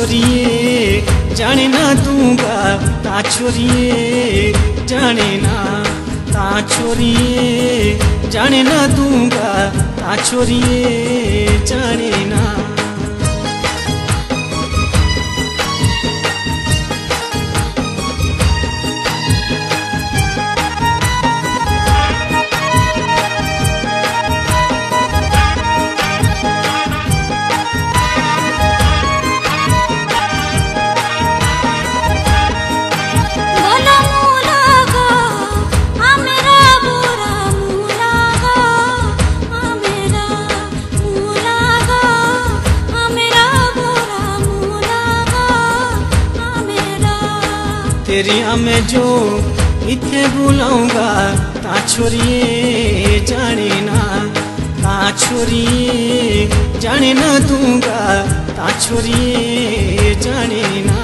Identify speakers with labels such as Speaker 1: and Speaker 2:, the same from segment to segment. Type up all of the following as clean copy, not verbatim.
Speaker 1: छोरिए जाने ना दूंगा, ता छोरिए जाने ना, ता छोरिए जाने ना दूंगा, ता छोरिए जाने ना। तेरी मैं जो इथे बुलाऊंगा, ता छोरिए जाने ना, ता छोरिए जाने ना दूंगा, ता छोरिए जाने ना।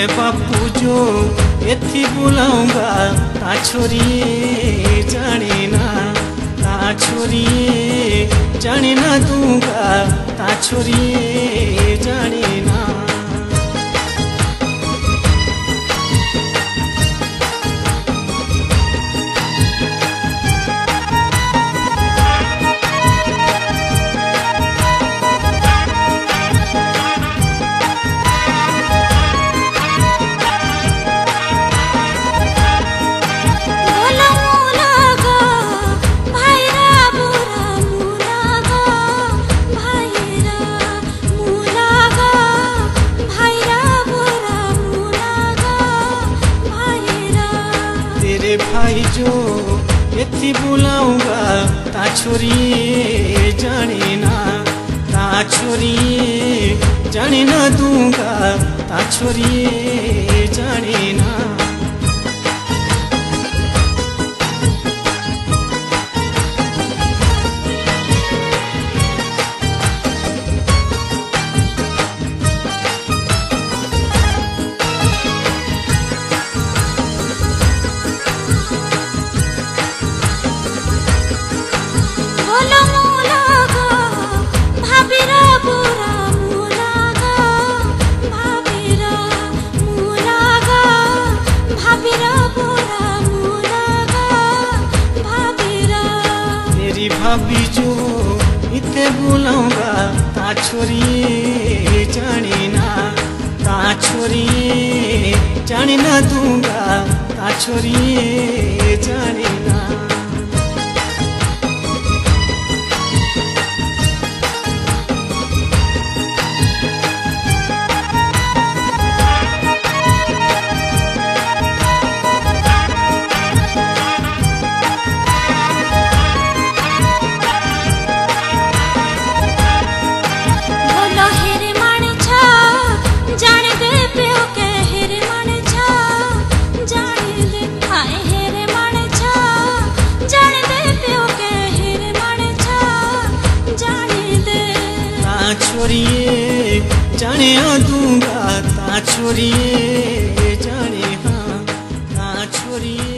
Speaker 1: बापू जो इथे बुलाऊंगा, ता छोरिए जाने ना, ता छोरिए जाने ना दूंगा, ता छोरिए जाने ना। भाई जो इथे बुलाऊंगा, ता छोरिए जाने ना, ता छोरिए जाने ना दूंगा, ता छोरिए जाने ना। भाभी जो इथे बुलाऊंगा, ता छोरिए जाने ना, ता छोरिए जाने ना दूंगा, ता छोरिए जाने ना। छोरिए जाने दूंगा, ता छोरिए जाने, हाँ ता छोरिए।